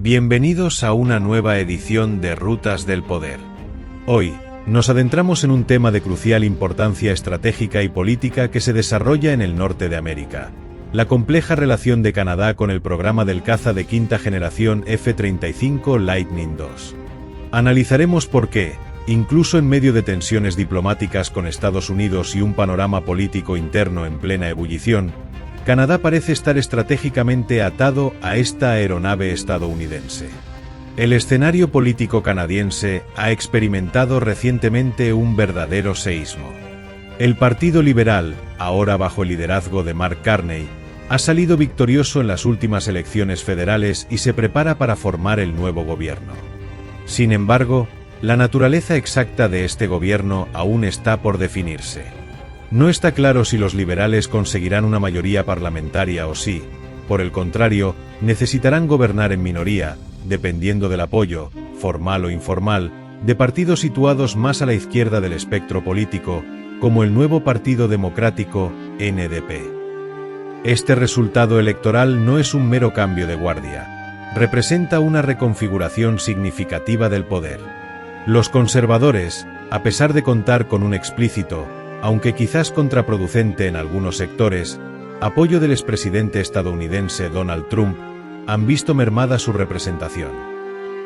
Bienvenidos a una nueva edición de Rutas del Poder. Hoy, nos adentramos en un tema de crucial importancia estratégica y política que se desarrolla en el norte de América: la compleja relación de Canadá con el programa del caza de quinta generación F-35 Lightning II. Analizaremos por qué, incluso en medio de tensiones diplomáticas con Estados Unidos y un panorama político interno en plena ebullición, Canadá parece estar estratégicamente atado a esta aeronave estadounidense. El escenario político canadiense ha experimentado recientemente un verdadero seísmo. El Partido Liberal, ahora bajo el liderazgo de Mark Carney, ha salido victorioso en las últimas elecciones federales y se prepara para formar el nuevo gobierno. Sin embargo, la naturaleza exacta de este gobierno aún está por definirse. No está claro si los liberales conseguirán una mayoría parlamentaria o si, por el contrario, necesitarán gobernar en minoría, dependiendo del apoyo, formal o informal, de partidos situados más a la izquierda del espectro político, como el nuevo Partido Democrático, NDP. Este resultado electoral no es un mero cambio de guardia. Representa una reconfiguración significativa del poder. Los conservadores, a pesar de contar con un explícito, aunque quizás contraproducente en algunos sectores, apoyo del expresidente estadounidense Donald Trump, han visto mermada su representación.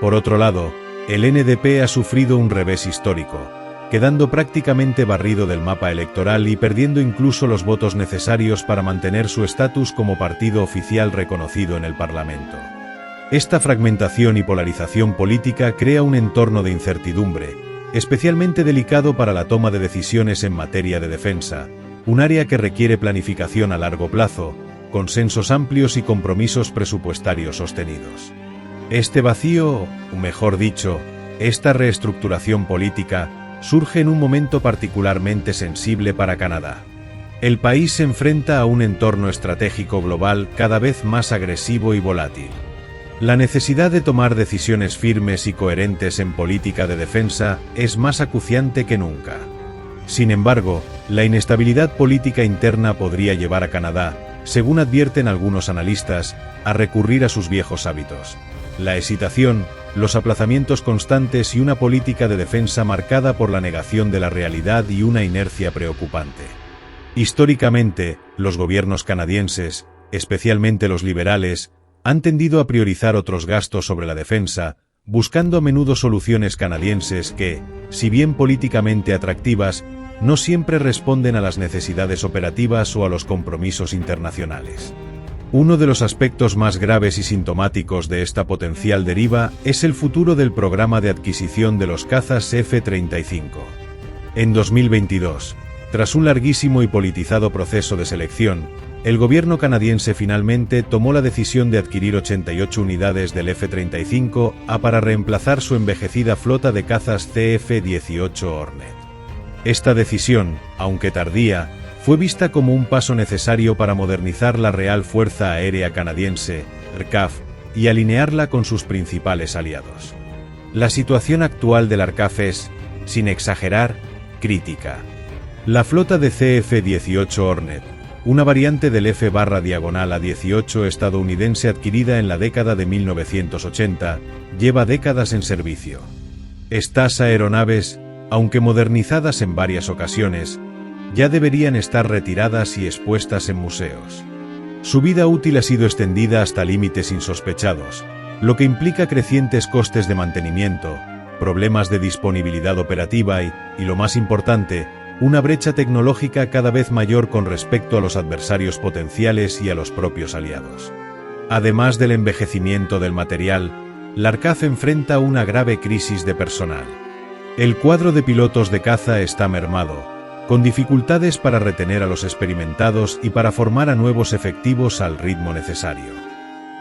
Por otro lado, el NDP ha sufrido un revés histórico, quedando prácticamente barrido del mapa electoral y perdiendo incluso los votos necesarios para mantener su estatus como partido oficial reconocido en el Parlamento. Esta fragmentación y polarización política crea un entorno de incertidumbre, especialmente delicado para la toma de decisiones en materia de defensa, un área que requiere planificación a largo plazo, consensos amplios y compromisos presupuestarios sostenidos. Este vacío, o mejor dicho, esta reestructuración política, surge en un momento particularmente sensible para Canadá. El país se enfrenta a un entorno estratégico global cada vez más agresivo y volátil. La necesidad de tomar decisiones firmes y coherentes en política de defensa es más acuciante que nunca. Sin embargo, la inestabilidad política interna podría llevar a Canadá, según advierten algunos analistas, a recurrir a sus viejos hábitos: la hesitación, los aplazamientos constantes y una política de defensa marcada por la negación de la realidad y una inercia preocupante. Históricamente, los gobiernos canadienses, especialmente los liberales, han tendido a priorizar otros gastos sobre la defensa, buscando a menudo soluciones canadienses que, si bien políticamente atractivas, no siempre responden a las necesidades operativas o a los compromisos internacionales. Uno de los aspectos más graves y sintomáticos de esta potencial deriva es el futuro del programa de adquisición de los cazas F-35. En 2022, tras un larguísimo y politizado proceso de selección, el gobierno canadiense finalmente tomó la decisión de adquirir 88 unidades del F-35 para reemplazar su envejecida flota de cazas CF-18 Hornet. Esta decisión, aunque tardía, fue vista como un paso necesario para modernizar la Real Fuerza Aérea Canadiense, RCAF, y alinearla con sus principales aliados. La situación actual del RCAF es, sin exagerar, crítica. La flota de CF-18 Hornet, una variante del F/A-18 estadounidense adquirida en la década de 1980, lleva décadas en servicio. Estas aeronaves, aunque modernizadas en varias ocasiones, ya deberían estar retiradas y expuestas en museos. Su vida útil ha sido extendida hasta límites insospechados, lo que implica crecientes costes de mantenimiento, problemas de disponibilidad operativa y lo más importante, una brecha tecnológica cada vez mayor con respecto a los adversarios potenciales y a los propios aliados. Además del envejecimiento del material, la RCAF enfrenta una grave crisis de personal. El cuadro de pilotos de caza está mermado, con dificultades para retener a los experimentados y para formar a nuevos efectivos al ritmo necesario.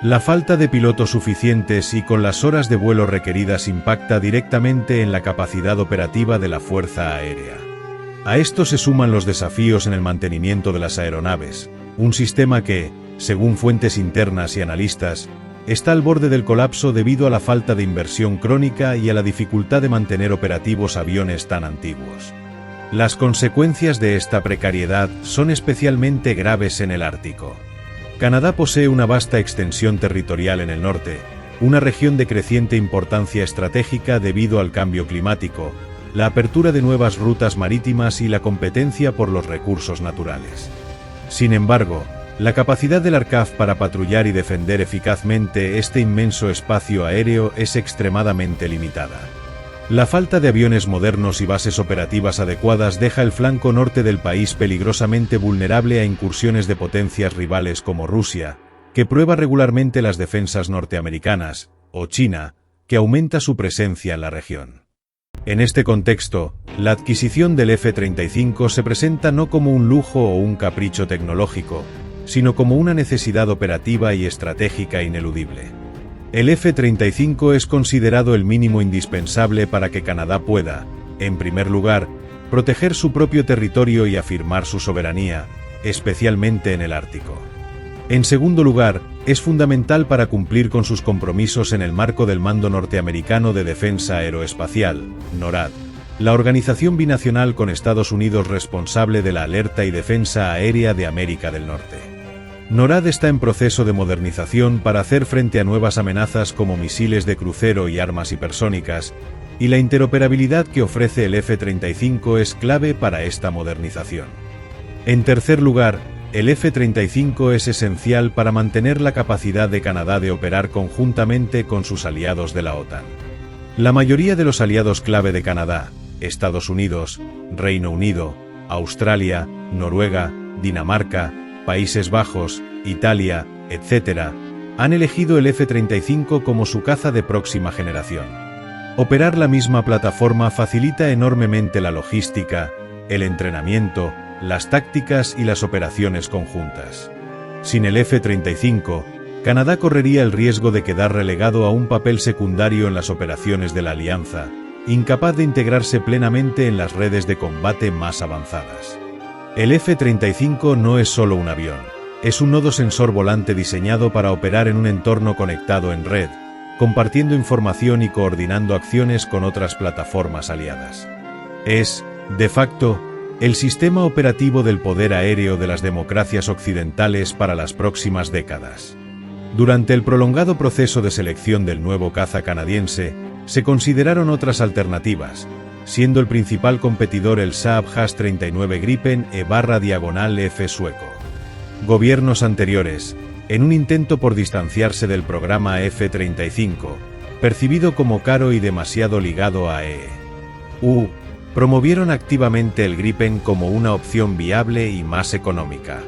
La falta de pilotos suficientes y con las horas de vuelo requeridas impacta directamente en la capacidad operativa de la Fuerza Aérea. A esto se suman los desafíos en el mantenimiento de las aeronaves, un sistema que, según fuentes internas y analistas, está al borde del colapso debido a la falta de inversión crónica y a la dificultad de mantener operativos aviones tan antiguos. Las consecuencias de esta precariedad son especialmente graves en el Ártico. Canadá posee una vasta extensión territorial en el norte, una región de creciente importancia estratégica debido al cambio climático, la apertura de nuevas rutas marítimas y la competencia por los recursos naturales. Sin embargo, la capacidad del ARCAF para patrullar y defender eficazmente este inmenso espacio aéreo es extremadamente limitada. La falta de aviones modernos y bases operativas adecuadas deja el flanco norte del país peligrosamente vulnerable a incursiones de potencias rivales como Rusia, que prueba regularmente las defensas norteamericanas, o China, que aumenta su presencia en la región. En este contexto, la adquisición del F-35 se presenta no como un lujo o un capricho tecnológico, sino como una necesidad operativa y estratégica ineludible. El F-35 es considerado el mínimo indispensable para que Canadá pueda, en primer lugar, proteger su propio territorio y afirmar su soberanía, especialmente en el Ártico. En segundo lugar, es fundamental para cumplir con sus compromisos en el marco del Mando Norteamericano de Defensa Aeroespacial, NORAD, la organización binacional con Estados Unidos responsable de la alerta y defensa aérea de América del Norte. NORAD está en proceso de modernización para hacer frente a nuevas amenazas como misiles de crucero y armas hipersónicas, y la interoperabilidad que ofrece el F-35 es clave para esta modernización. En tercer lugar, el F-35 es esencial para mantener la capacidad de Canadá de operar conjuntamente con sus aliados de la OTAN. La mayoría de los aliados clave de Canadá, Estados Unidos, Reino Unido, Australia, Noruega, Dinamarca, Países Bajos, Italia, etc., han elegido el F-35 como su caza de próxima generación. Operar la misma plataforma facilita enormemente la logística, el entrenamiento, las tácticas y las operaciones conjuntas. Sin el F-35, Canadá correría el riesgo de quedar relegado a un papel secundario en las operaciones de la Alianza, incapaz de integrarse plenamente en las redes de combate más avanzadas. El F-35 no es solo un avión, es un nodo sensor volante diseñado para operar en un entorno conectado en red, compartiendo información y coordinando acciones con otras plataformas aliadas. Es, de facto, el sistema operativo del poder aéreo de las democracias occidentales para las próximas décadas. Durante el prolongado proceso de selección del nuevo caza canadiense, se consideraron otras alternativas, siendo el principal competidor el Saab JAS-39 Gripen E/F sueco. Gobiernos anteriores, en un intento por distanciarse del programa F-35, percibido como caro y demasiado ligado a EU, promovieron activamente el Gripen como una opción viable y más económica.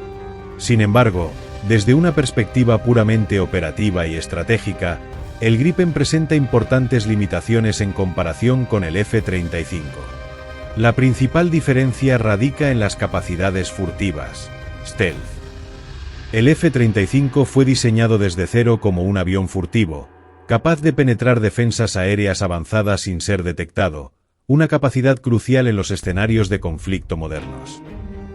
Sin embargo, desde una perspectiva puramente operativa y estratégica, el Gripen presenta importantes limitaciones en comparación con el F-35. La principal diferencia radica en las capacidades furtivas, stealth. El F-35 fue diseñado desde cero como un avión furtivo, capaz de penetrar defensas aéreas avanzadas sin ser detectado, una capacidad crucial en los escenarios de conflicto modernos.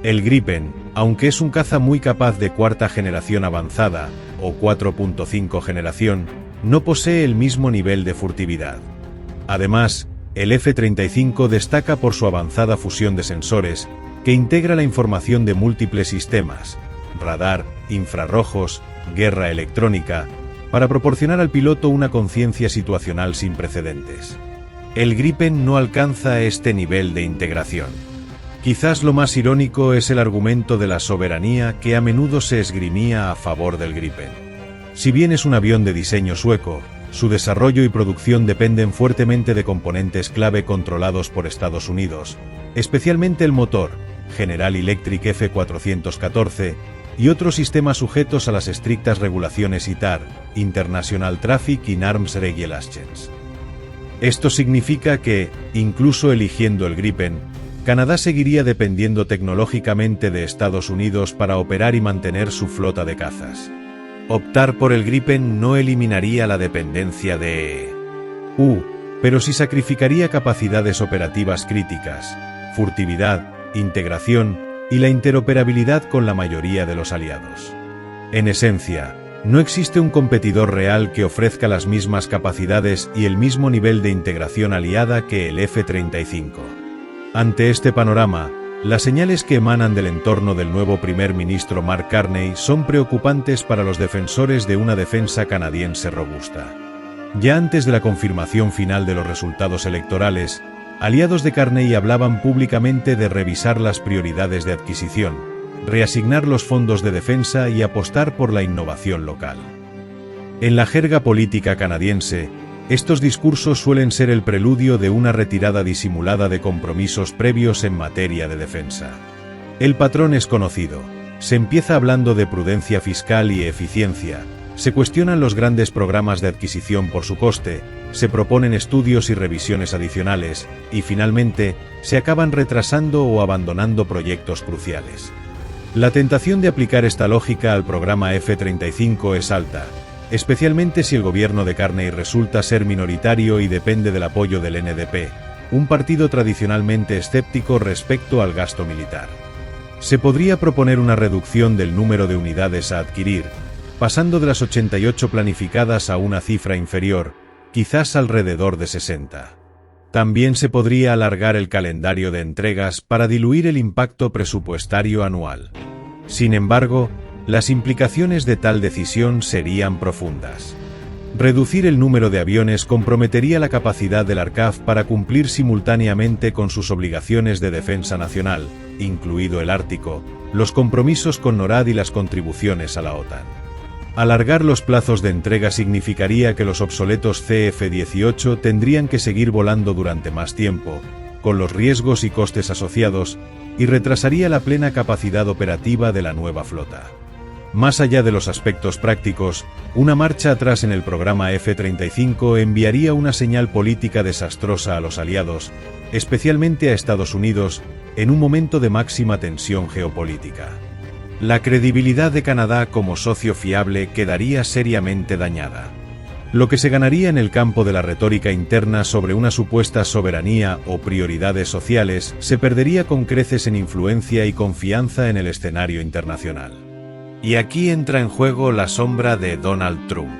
El Gripen, aunque es un caza muy capaz de cuarta generación avanzada, o 4.5 generación, no posee el mismo nivel de furtividad. Además, el F-35 destaca por su avanzada fusión de sensores, que integra la información de múltiples sistemas, radar, infrarrojos, guerra electrónica, para proporcionar al piloto una conciencia situacional sin precedentes. El Gripen no alcanza este nivel de integración. Quizás lo más irónico es el argumento de la soberanía que a menudo se esgrimía a favor del Gripen. Si bien es un avión de diseño sueco, su desarrollo y producción dependen fuertemente de componentes clave controlados por Estados Unidos, especialmente el motor, General Electric F414, y otros sistemas sujetos a las estrictas regulaciones ITAR, International Traffic in Arms Regulations. Esto significa que, incluso eligiendo el Gripen, Canadá seguiría dependiendo tecnológicamente de Estados Unidos para operar y mantener su flota de cazas. Optar por el Gripen no eliminaría la dependencia de EU, pero sí sacrificaría capacidades operativas críticas, furtividad, integración y la interoperabilidad con la mayoría de los aliados. En esencia, no existe un competidor real que ofrezca las mismas capacidades y el mismo nivel de integración aliada que el F-35. Ante este panorama, las señales que emanan del entorno del nuevo primer ministro Mark Carney son preocupantes para los defensores de una defensa canadiense robusta. Ya antes de la confirmación final de los resultados electorales, aliados de Carney hablaban públicamente de revisar las prioridades de adquisición, reasignar los fondos de defensa y apostar por la innovación local. En la jerga política canadiense, estos discursos suelen ser el preludio de una retirada disimulada de compromisos previos en materia de defensa. El patrón es conocido. Se empieza hablando de prudencia fiscal y eficiencia, se cuestionan los grandes programas de adquisición por su coste, se proponen estudios y revisiones adicionales, y finalmente, se acaban retrasando o abandonando proyectos cruciales. La tentación de aplicar esta lógica al programa F-35 es alta, especialmente si el gobierno de Carney resulta ser minoritario y depende del apoyo del NDP, un partido tradicionalmente escéptico respecto al gasto militar. Se podría proponer una reducción del número de unidades a adquirir, pasando de las 88 planificadas a una cifra inferior, quizás alrededor de 60. También se podría alargar el calendario de entregas para diluir el impacto presupuestario anual. Sin embargo, las implicaciones de tal decisión serían profundas. Reducir el número de aviones comprometería la capacidad del ARCAF para cumplir simultáneamente con sus obligaciones de defensa nacional, incluido el Ártico, los compromisos con NORAD y las contribuciones a la OTAN. Alargar los plazos de entrega significaría que los obsoletos CF-18 tendrían que seguir volando durante más tiempo, con los riesgos y costes asociados, y retrasaría la plena capacidad operativa de la nueva flota. Más allá de los aspectos prácticos, una marcha atrás en el programa F-35 enviaría una señal política desastrosa a los aliados, especialmente a Estados Unidos, en un momento de máxima tensión geopolítica. La credibilidad de Canadá como socio fiable quedaría seriamente dañada. Lo que se ganaría en el campo de la retórica interna sobre una supuesta soberanía o prioridades sociales se perdería con creces en influencia y confianza en el escenario internacional. Y aquí entra en juego la sombra de Donald Trump.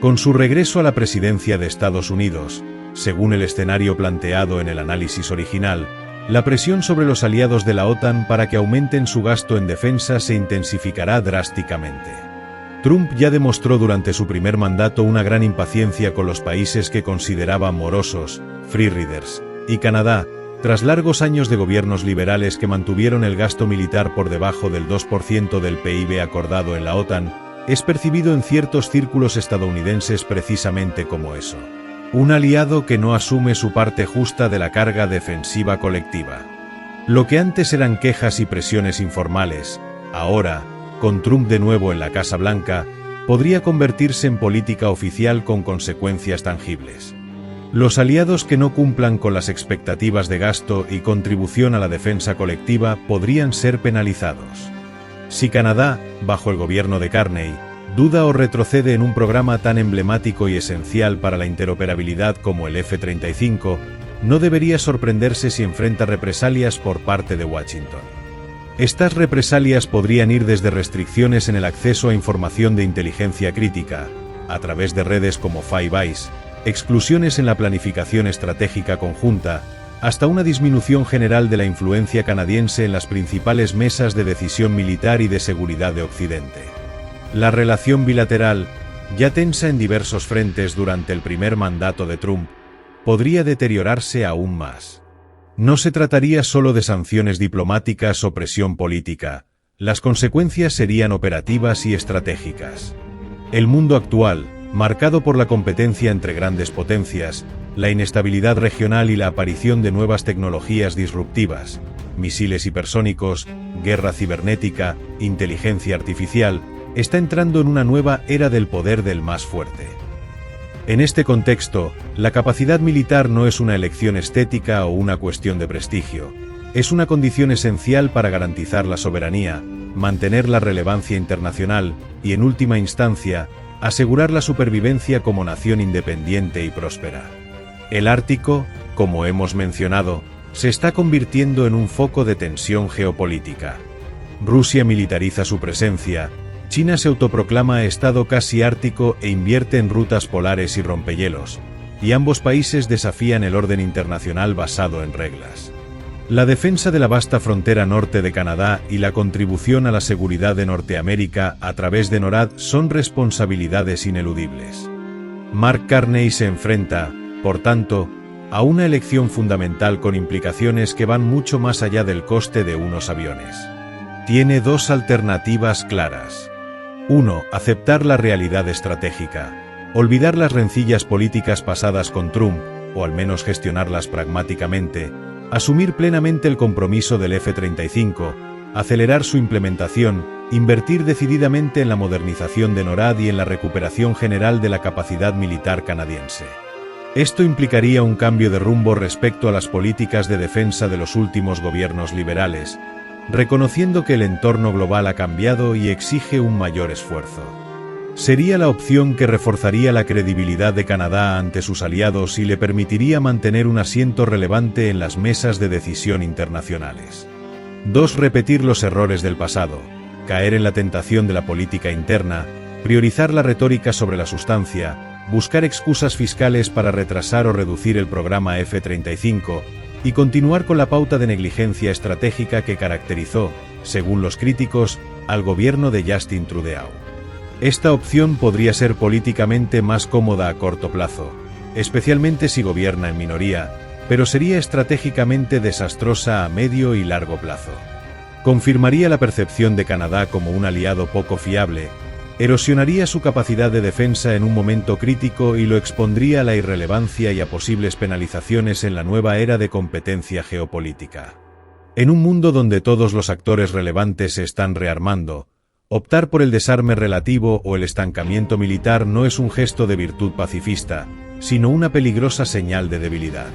Con su regreso a la presidencia de Estados Unidos, según el escenario planteado en el análisis original, la presión sobre los aliados de la OTAN para que aumenten su gasto en defensa se intensificará drásticamente. Trump ya demostró durante su primer mandato una gran impaciencia con los países que consideraba morosos, free riders, y Canadá, tras largos años de gobiernos liberales que mantuvieron el gasto militar por debajo del 2% del PIB acordado en la OTAN, es percibido en ciertos círculos estadounidenses precisamente como eso. Un aliado que no asume su parte justa de la carga defensiva colectiva. Lo que antes eran quejas y presiones informales, ahora, con Trump de nuevo en la Casa Blanca, podría convertirse en política oficial con consecuencias tangibles. Los aliados que no cumplan con las expectativas de gasto y contribución a la defensa colectiva podrían ser penalizados. Si Canadá, bajo el gobierno de Carney, duda o retrocede en un programa tan emblemático y esencial para la interoperabilidad como el F-35, no debería sorprenderse si enfrenta represalias por parte de Washington. Estas represalias podrían ir desde restricciones en el acceso a información de inteligencia crítica, a través de redes como Five Eyes, exclusiones en la planificación estratégica conjunta, hasta una disminución general de la influencia canadiense en las principales mesas de decisión militar y de seguridad de Occidente. La relación bilateral, ya tensa en diversos frentes durante el primer mandato de Trump, podría deteriorarse aún más. No se trataría solo de sanciones diplomáticas o presión política, las consecuencias serían operativas y estratégicas. El mundo actual, marcado por la competencia entre grandes potencias, la inestabilidad regional y la aparición de nuevas tecnologías disruptivas, misiles hipersónicos, guerra cibernética, inteligencia artificial, está entrando en una nueva era del poder del más fuerte. En este contexto, la capacidad militar no es una elección estética o una cuestión de prestigio, es una condición esencial para garantizar la soberanía, mantener la relevancia internacional y, en última instancia, asegurar la supervivencia como nación independiente y próspera. El Ártico, como hemos mencionado, se está convirtiendo en un foco de tensión geopolítica. Rusia militariza su presencia, China se autoproclama estado casi ártico e invierte en rutas polares y rompehielos, y ambos países desafían el orden internacional basado en reglas. La defensa de la vasta frontera norte de Canadá y la contribución a la seguridad de Norteamérica a través de NORAD son responsabilidades ineludibles. Mark Carney se enfrenta, por tanto, a una elección fundamental con implicaciones que van mucho más allá del coste de unos aviones. Tiene dos alternativas claras. 1. Aceptar la realidad estratégica. Olvidar las rencillas políticas pasadas con Trump, o al menos gestionarlas pragmáticamente, asumir plenamente el compromiso del F-35, acelerar su implementación, invertir decididamente en la modernización de NORAD y en la recuperación general de la capacidad militar canadiense. Esto implicaría un cambio de rumbo respecto a las políticas de defensa de los últimos gobiernos liberales, reconociendo que el entorno global ha cambiado y exige un mayor esfuerzo. Sería la opción que reforzaría la credibilidad de Canadá ante sus aliados y le permitiría mantener un asiento relevante en las mesas de decisión internacionales. 2. Repetir los errores del pasado, caer en la tentación de la política interna, priorizar la retórica sobre la sustancia, buscar excusas fiscales para retrasar o reducir el programa F-35 y continuar con la pauta de negligencia estratégica que caracterizó, según los críticos, al gobierno de Justin Trudeau. Esta opción podría ser políticamente más cómoda a corto plazo, especialmente si gobierna en minoría, pero sería estratégicamente desastrosa a medio y largo plazo. Confirmaría la percepción de Canadá como un aliado poco fiable, erosionaría su capacidad de defensa en un momento crítico y lo expondría a la irrelevancia y a posibles penalizaciones en la nueva era de competencia geopolítica. En un mundo donde todos los actores relevantes se están rearmando, optar por el desarme relativo o el estancamiento militar no es un gesto de virtud pacifista, sino una peligrosa señal de debilidad.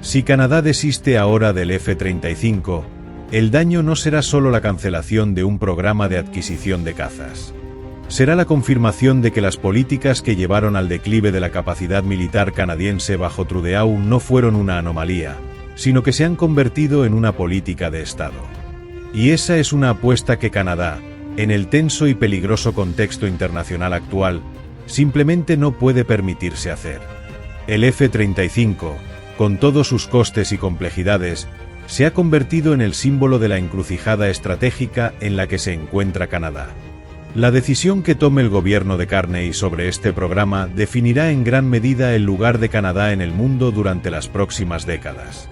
Si Canadá desiste ahora del F-35, el daño no será solo la cancelación de un programa de adquisición de cazas. Será la confirmación de que las políticas que llevaron al declive de la capacidad militar canadiense bajo Trudeau no fueron una anomalía, sino que se han convertido en una política de Estado. Y esa es una apuesta que Canadá, en el tenso y peligroso contexto internacional actual, simplemente no puede permitirse hacer. El F-35, con todos sus costes y complejidades, se ha convertido en el símbolo de la encrucijada estratégica en la que se encuentra Canadá. La decisión que tome el gobierno de Carney sobre este programa definirá en gran medida el lugar de Canadá en el mundo durante las próximas décadas.